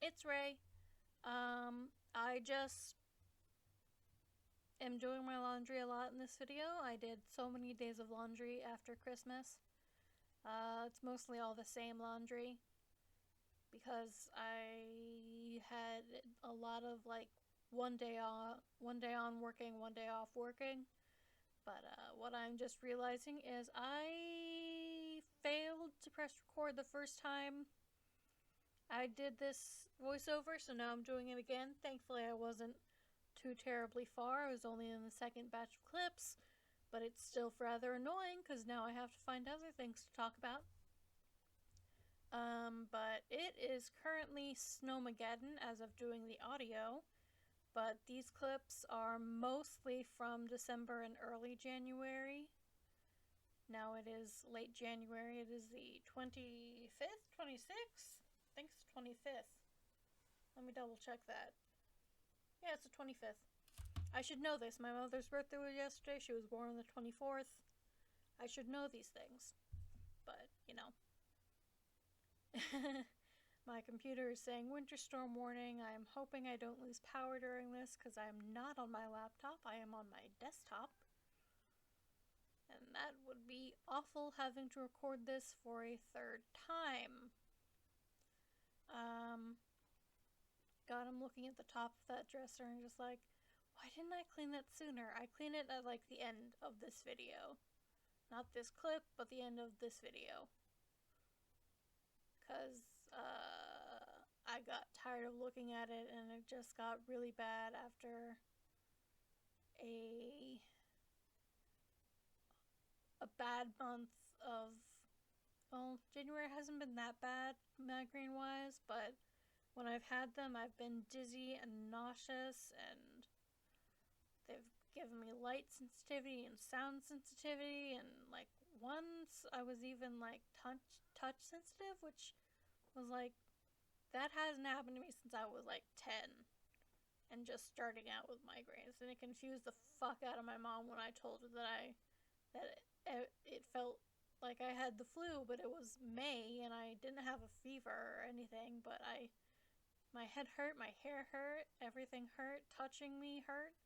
It's Ray. I just am doing my laundry a lot in this video. I did so many days of laundry after Christmas. It's mostly all the same laundry because I had a lot of like one day on working, one day off working. But what I'm just realizing is I failed to press record the first time I did this voiceover, so now I'm doing it again. Thankfully, I wasn't too terribly far. I was only in the second batch of clips, but it's still rather annoying because now I have to find other things to talk about. But it is currently Snowmageddon as of doing the audio, but these clips are mostly from December and early January. Now it is late January. It is the 25th, 26th? I think it's the 25th. Let me double check that. Yeah, it's the 25th. I should know this. My mother's birthday was yesterday. She was born on the 24th. I should know these things. But, you know. My computer is saying winter storm warning. I am hoping I don't lose power during this because I am not on my laptop. I am on my desktop. And that would be awful having to record this for a third time. God, I'm looking at the top of that dresser and just like, why didn't I clean that sooner? I clean it at like the end of this video. Not this clip, but the end of this video. Because I got tired of looking at it and it just got really bad after a bad month of, well, January hasn't been that bad migraine wise, but when I've had them, I've been dizzy and nauseous, and they've given me light sensitivity and sound sensitivity, and like once I was even like touch sensitive, which was like, that hasn't happened to me since I was like 10 and just starting out with migraines, and it confused the fuck out of my mom when I told her that it felt like I had the flu, but it was May and I didn't have a fever or anything, but my head hurt, my hair hurt, everything hurt, touching me hurt.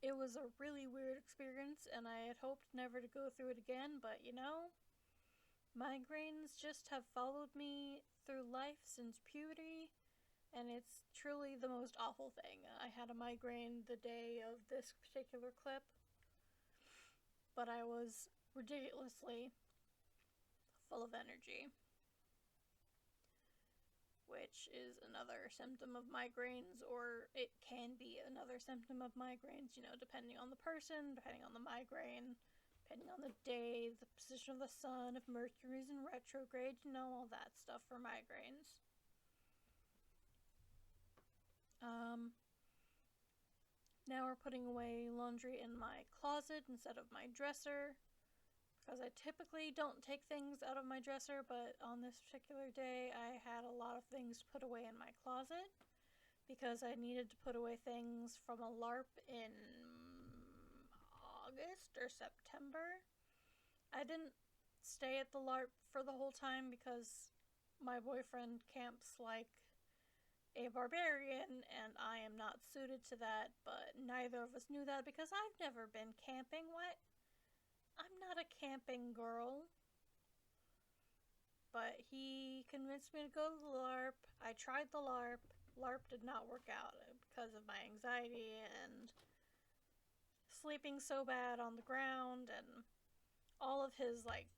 It was a really weird experience, and I had hoped never to go through it again, but you know, migraines just have followed me through life since puberty, and it's truly the most awful thing. I had a migraine the day of this particular clip, but I was ridiculously full of energy, which is another symptom of migraines, or it can be another symptom of migraines, you know, depending on the person, depending on the migraine, depending on the day, the position of the sun, if Mercury's in retrograde, you know, all that stuff for migraines. Now we're putting away laundry in my closet instead of my dresser, because I typically don't take things out of my dresser, but on this particular day I had a lot of things to put away in my closet because I needed to put away things from a LARP in August or September. I didn't stay at the LARP for the whole time because my boyfriend camps like a barbarian and I am not suited to that, but neither of us knew that because I've never been camping. What? I'm not a camping girl. But he convinced me to go to the LARP. I tried the LARP. LARP did not work out because of my anxiety and sleeping so bad on the ground, and all of his like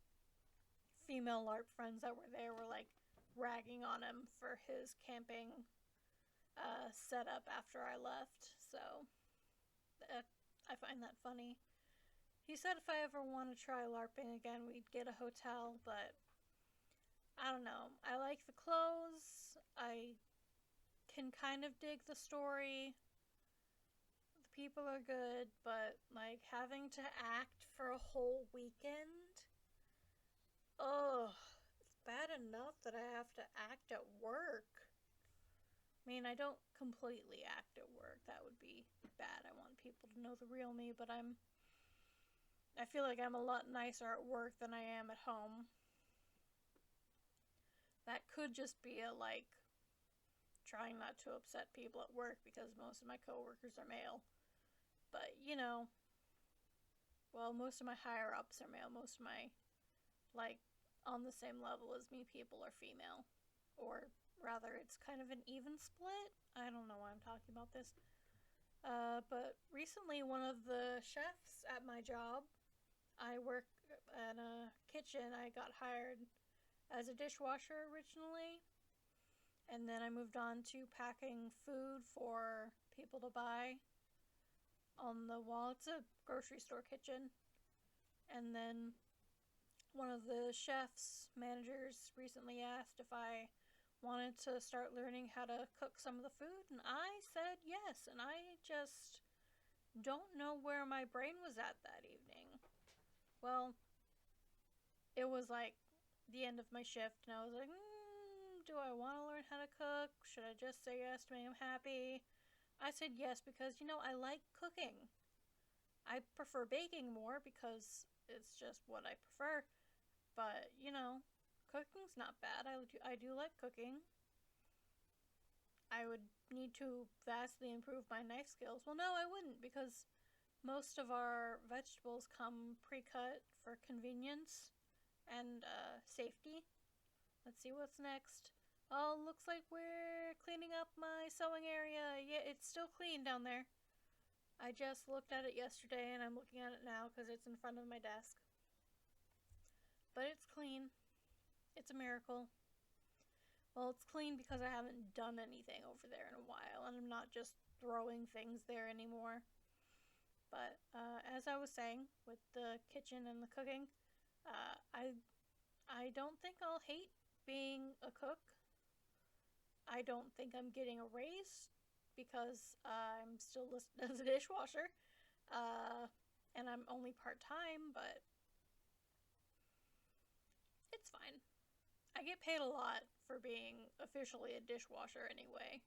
female LARP friends that were there were like ragging on him for his camping setup after I left. So I find that funny. He said if I ever want to try LARPing again, we'd get a hotel, but I don't know. I like the clothes. I can kind of dig the story. The people are good, but like having to act for a whole weekend? Ugh. It's bad enough that I have to act at work. I mean, I don't completely act at work. That would be bad. I want people to know the real me, but I feel like I'm a lot nicer at work than I am at home. That could just be a, like, trying not to upset people at work because most of my coworkers are male. But, you know, well, most of my higher ups are male. Most of my, like, on the same level as me people are female. Or rather, it's kind of an even split. I don't know why I'm talking about this. But recently, one of the chefs at my job, I work in a kitchen. I got hired as a dishwasher originally, and then I moved on to packing food for people to buy on the wall. It's a grocery store kitchen. And then one of the chef's managers recently asked if I wanted to start learning how to cook some of the food, and I said yes, and I just don't know where my brain was at that evening. Well, it was like the end of my shift, and I was like, do I want to learn how to cook? Should I just say yes to make him happy? I said yes because, you know, I like cooking. I prefer baking more because it's just what I prefer, but, you know, cooking's not bad. I do like cooking. I would need to vastly improve my knife skills. Well, no, I wouldn't, because most of our vegetables come pre-cut for convenience and safety. Let's see what's next. Oh, looks like we're cleaning up my sewing area. Yeah, it's still clean down there. I just looked at it yesterday, and I'm looking at it now because it's in front of my desk. But it's clean. It's a miracle. Well, it's clean because I haven't done anything over there in a while, and I'm not just throwing things there anymore. But as I was saying, with the kitchen and the cooking, I don't think I'll hate being a cook. I don't think I'm getting a raise because I'm still listed as a dishwasher, and I'm only part-time, but it's fine. I get paid a lot for being officially a dishwasher anyway.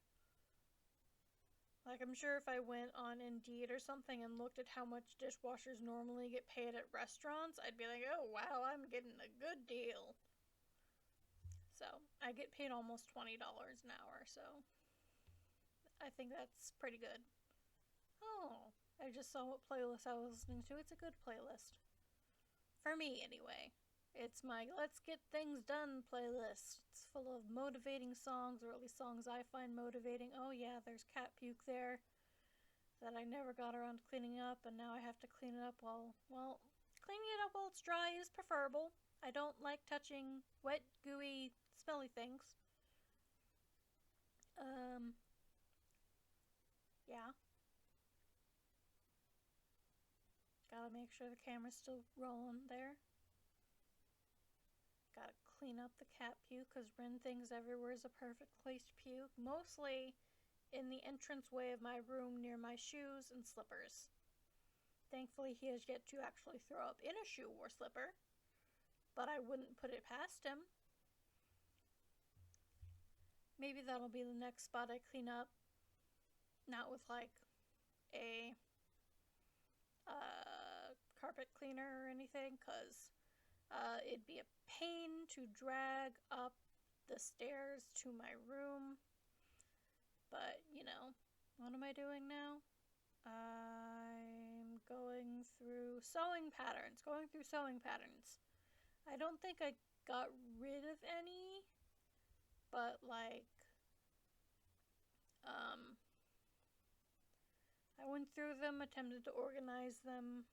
Like, I'm sure if I went on Indeed or something and looked at how much dishwashers normally get paid at restaurants, I'd be like, oh wow, I'm getting a good deal. So, I get paid almost $20 an hour, so I think that's pretty good. Oh, I just saw what playlist I was listening to. It's a good playlist. For me, anyway. It's my Let's Get Things Done playlist. It's full of motivating songs, or at least songs I find motivating. Oh yeah, there's cat puke there that I never got around to cleaning up, and now I have to clean it up well, cleaning it up while it's dry is preferable. I don't like touching wet, gooey, smelly things. Yeah. Gotta make sure the camera's still rolling there. Gotta clean up the cat puke, because Ren thinks everywhere is a perfect place to puke. Mostly in the entranceway of my room near my shoes and slippers. Thankfully, he has yet to actually throw up in a shoe or slipper, but I wouldn't put it past him. Maybe that'll be the next spot I clean up. Not with, like, a carpet cleaner or anything, because it'd be a pain to drag up the stairs to my room. But, you know, what am I doing now? I'm going through sewing patterns. I don't think I got rid of any, but, like, I went through them, attempted to organize them.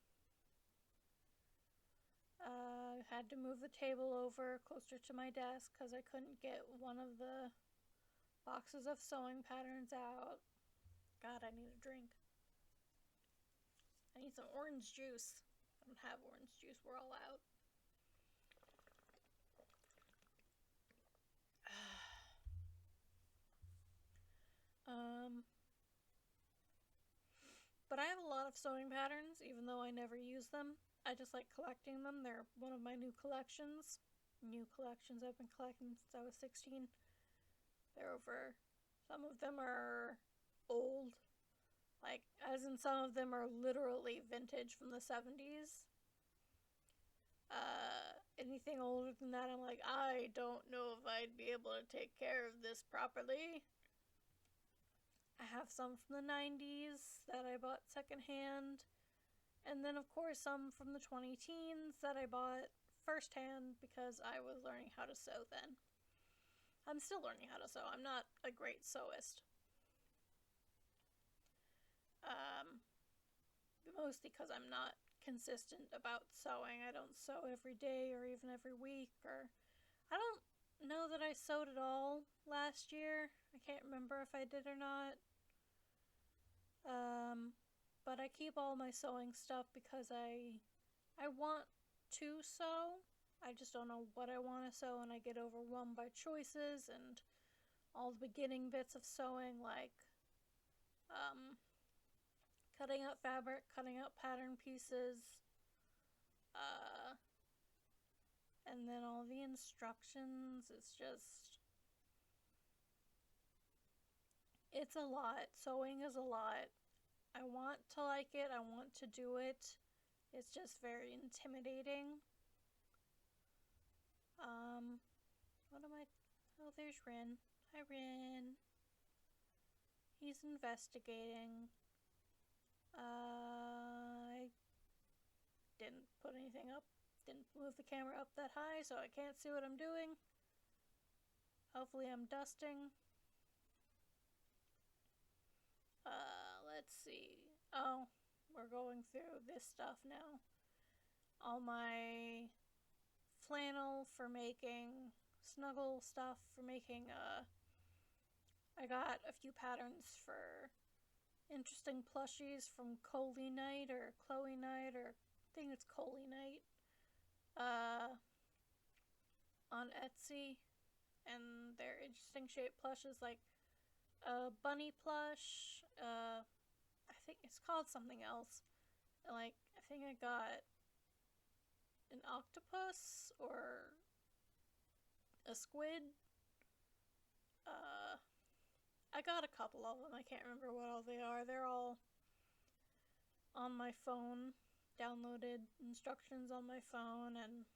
Had to move the table over closer to my desk because I couldn't get one of the boxes of sewing patterns out. God, I need a drink. I need some orange juice. I don't have orange juice. We're all out. But I have a lot of sewing patterns, even though I never use them. I just like collecting them. They're one of my new collections. I've been collecting since I was 16. Some of them are old. Like, as in some of them are literally vintage from the 70s. anything older than that, I'm like, I don't know if I'd be able to take care of this properly. I have some from the 90s that I bought secondhand, and then, of course, some from the 20 teens that I bought firsthand because I was learning how to sew then. I'm still learning how to sew. I'm not a great sewist. Mostly because I'm not consistent about sewing. I don't sew every day or even every week, or I don't know that I sewed at all last year. I can't remember if I did or not. But I keep all my sewing stuff because I want to sew. I just don't know what I want to sew, and I get overwhelmed by choices and all the beginning bits of sewing, like cutting out fabric, cutting out pattern pieces, and then all the instructions. It's a lot. Sewing is a lot. I want to like it, I want to do it. It's just very intimidating. What am I? Oh, there's Rin. Hi, Rin. He's investigating. I didn't put anything up. Didn't move the camera up that high, so I can't see what I'm doing. Hopefully I'm dusting. Let's see. Oh, we're going through this stuff now. All my flannel for making snuggle stuff for making I got a few patterns for interesting plushies from Coley Knight or Chloe Knight, or I think it's Coley Knight, on Etsy, and they're interesting shaped plushes, like a bunny plush. I think it's called something else. Like, I think I got an octopus or a squid. I got a couple of them. I can't remember what all they are. They're all on my phone. Downloaded instructions on my phone and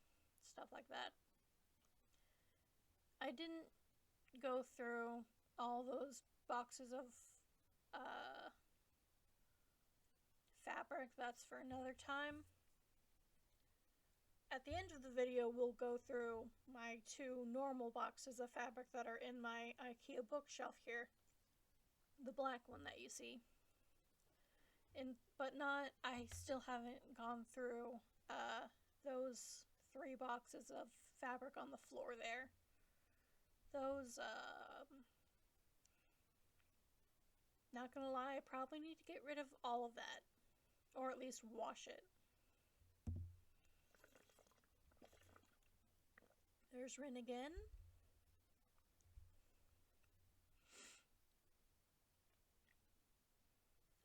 stuff like that. I didn't go through all those boxes of fabric. That's for another time. At the end of the video, we'll go through my 2 normal boxes of fabric that are in my IKEA bookshelf here. The black one that you see. I still haven't gone through those 3 boxes of fabric on the floor there. Those, not gonna lie, I probably need to get rid of all of that. Or at least wash it. There's Rin again.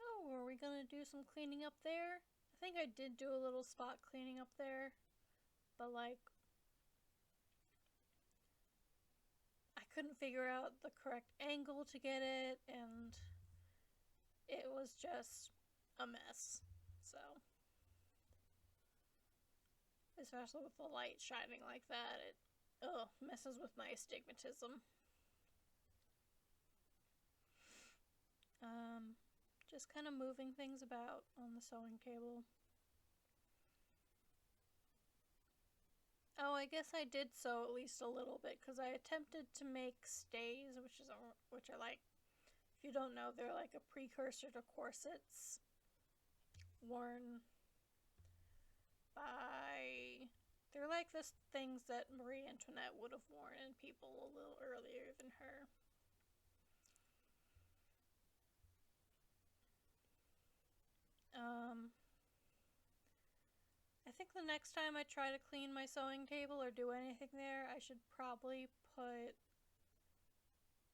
Oh, were we gonna do some cleaning up there? I think I did do a little spot cleaning up there. But, like, I couldn't figure out the correct angle to get it, and it was just a mess. So, especially with the light shining like that, it messes with my astigmatism. Just kind of moving things about on the sewing table. Oh, I guess I did sew at least a little bit, because I attempted to make stays, which are like, if you don't know, they're like a precursor to corsets, worn by, they're like the things that Marie Antoinette would have worn, and people a little earlier than her. I think the next time I try to clean my sewing table or do anything there, I should probably put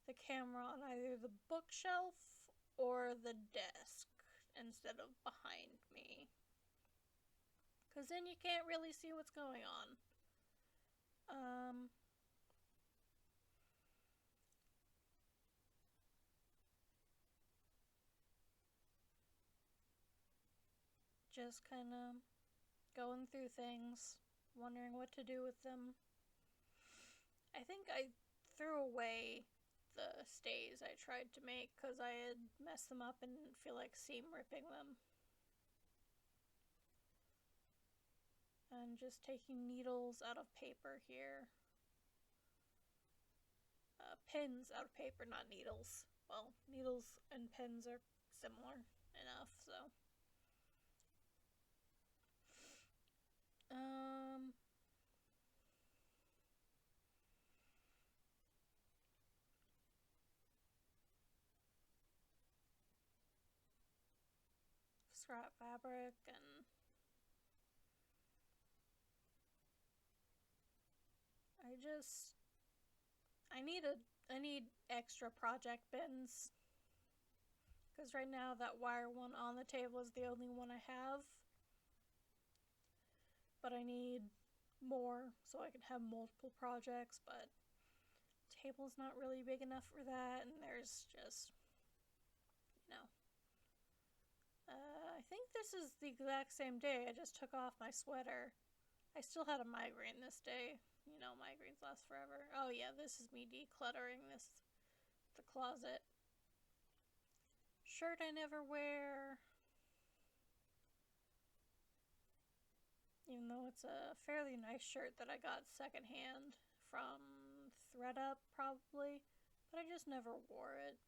the camera on either the bookshelf or the desk instead of behind me. Because then you can't really see what's going on. Just kind of going through things, wondering what to do with them. I think I threw away the stays I tried to make because I had messed them up and didn't feel like seam ripping them. And just taking needles out of paper here. Pins out of paper, not needles. Well, needles and pins are similar enough, so. Scrap fabric and I need extra project bins because right now that wire one on the table is the only one I have, but I need more so I can have multiple projects, but the table's not really big enough for that, and there's just, you know. I think this is the exact same day I just took off my sweater. I still had a migraine this day. You know, migraines last forever. Oh yeah, this is me decluttering the closet. Shirt I never wear. Even though it's a fairly nice shirt that I got secondhand from ThredUp probably, but I just never wore it.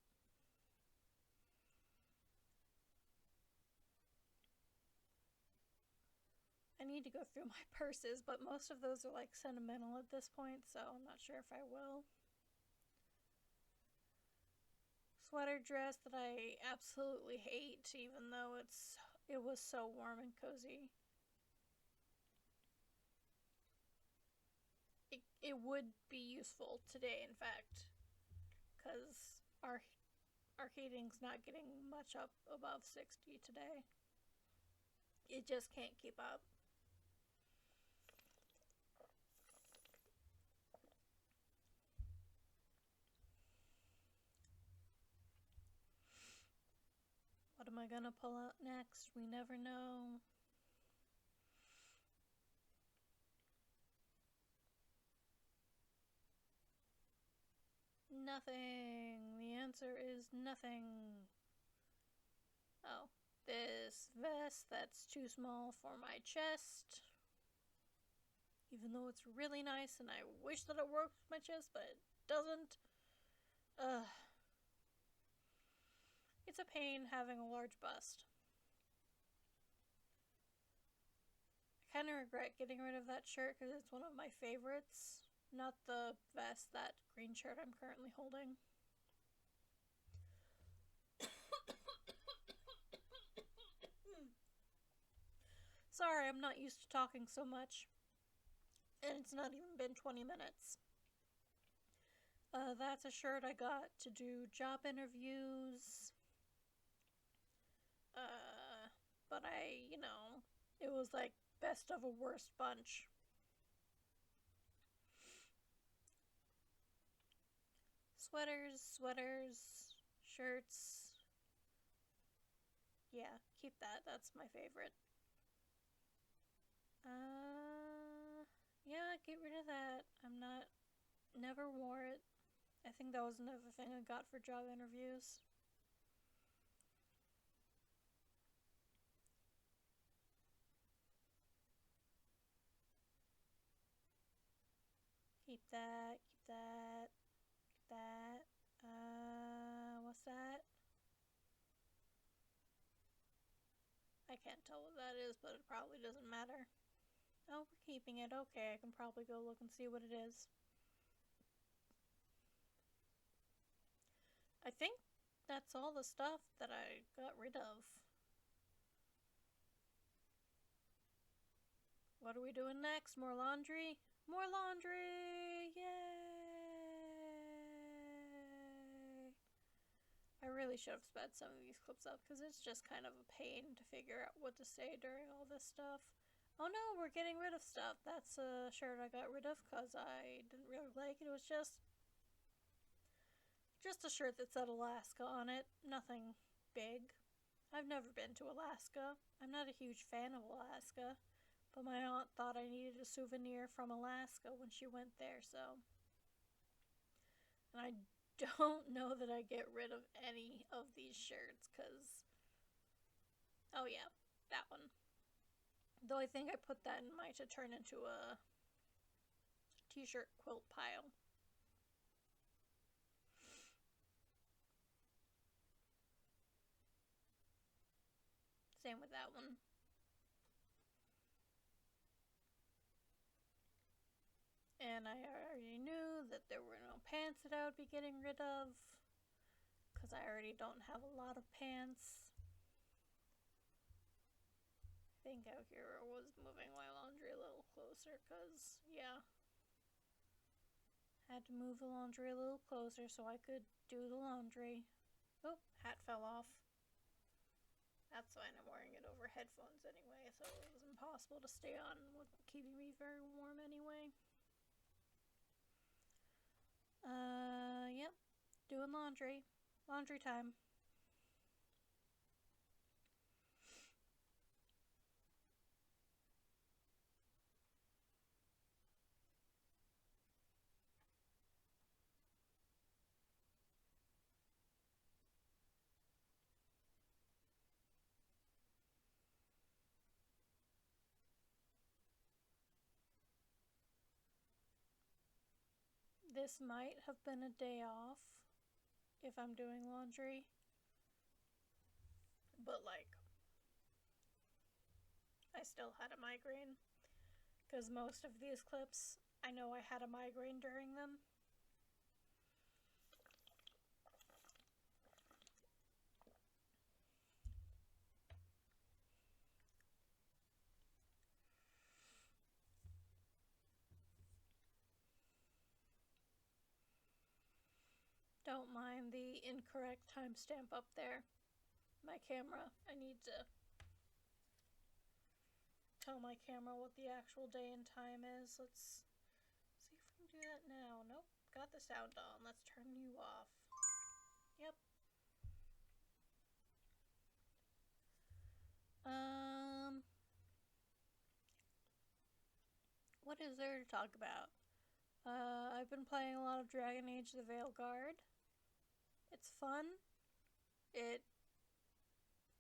I need to go through my purses, but most of those are like sentimental at this point, so I'm not sure if I will. Sweater dress that I absolutely hate, even though it was so warm and cozy. It would be useful today, in fact, because our heating's not getting much up above 60 today. It just can't keep up. What am I gonna pull out next? We never know. Nothing. The answer is nothing. Oh, this vest that's too small for my chest. Even though it's really nice and I wish that it worked with my chest, but it doesn't. Ugh. It's a pain having a large bust. I kind of regret getting rid of that shirt because it's one of my favorites. Not the vest, that green shirt I'm currently holding. Sorry, I'm not used to talking so much. And it's not even been 20 minutes. That's a shirt I got to do job interviews. But it was like best of a worst bunch. Sweaters, shirts. Yeah, keep that. That's my favorite. Yeah, get rid of that. Never wore it. I think that was another thing I got for job interviews. Keep that, keep that, keep that. What's that? I can't tell what that is, but it probably doesn't matter. Oh, we're keeping it. Okay, I can probably go look and see what it is. I think that's all the stuff that I got rid of. What are we doing next? More laundry? More laundry! Yay! I really should have sped some of these clips up because it's just kind of a pain to figure out what to say during all this stuff. Oh no, we're getting rid of stuff. That's a shirt I got rid of because I didn't really like it. It was just a shirt that said Alaska on it. Nothing big. I've never been to Alaska. I'm not a huge fan of Alaska. But my aunt thought I needed a souvenir from Alaska when she went there, so. And I don't know that I get rid of any of these shirts, because. Oh, yeah, that one. Though I think I put that in my to turn into a t-shirt quilt pile. Same with that one. And I already knew that there were no pants that I would be getting rid of, because I already don't have a lot of pants. I think Akira was moving my laundry a little closer, because, yeah. Had to move the laundry a little closer so I could do the laundry. Oh, hat fell off. That's fine, I'm wearing it over headphones anyway, so it was impossible to stay on with keeping me very warm anyway. Yep. Doing laundry. Laundry time. This might have been a day off if I'm doing laundry. But, like, I still had a migraine. Because most of these clips, I know I had a migraine during them. Don't mind the incorrect timestamp up there. My camera, I need to tell my camera what the actual day and time is. Let's see if we can do that now. Nope, got the sound on. Let's turn you off. Yep. What is there to talk about? I've been playing a lot of Dragon Age the Veilguard. It's fun.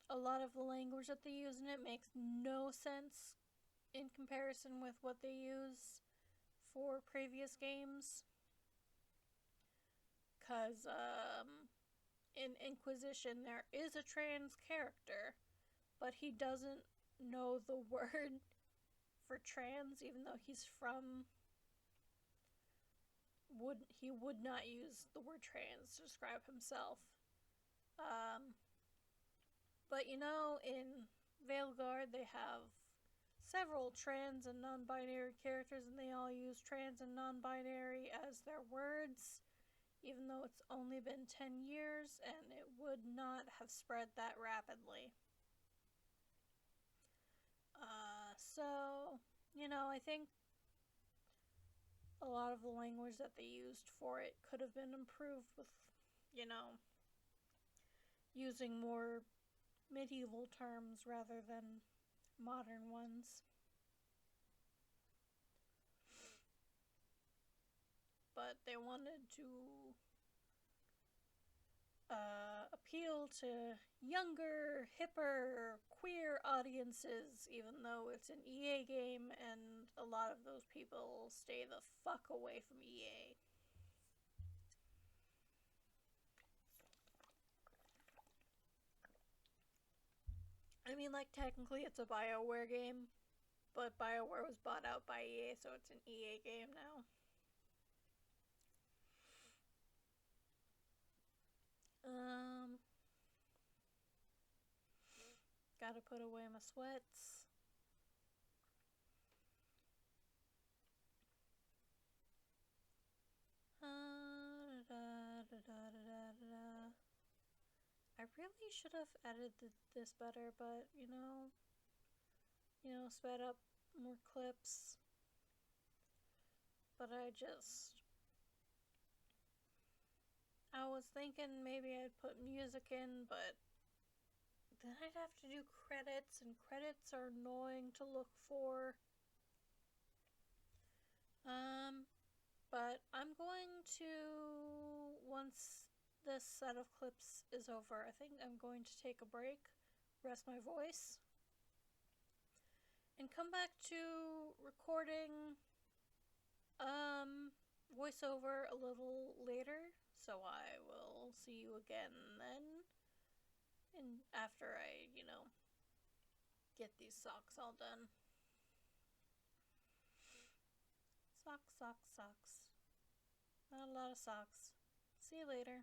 A lot of the language that they use in it makes no sense in comparison with what they use for previous games. Because, in Inquisition, there is a trans character, but he doesn't know the word for trans, even though he's from. He would not use the word trans to describe himself. But you know, in Veilguard, they have several trans and non-binary characters, and they all use trans and non-binary as their words, even though it's only been 10 years, and it would not have spread that rapidly. So, you know, I think a lot of the language that they used for it could have been improved with, you know, using more medieval terms rather than modern ones. But they wanted to appeal to younger, hipper, queer audiences, even though it's an EA game and a lot of those people stay the fuck away from EA. I mean, like, technically it's a BioWare game, but BioWare was bought out by EA, so it's an EA game now. Gotta put away my sweats. I really should have edited this better, but you know, sped up more clips. But I was thinking maybe I'd put music in, but then I'd have to do credits, and credits are annoying to look for. But I'm going to, once this set of clips is over, I think I'm going to take a break, rest my voice, and come back to recording voiceover a little later. So I will see you again then, and after I, get these socks all done. Socks. Not a lot of socks. See you later.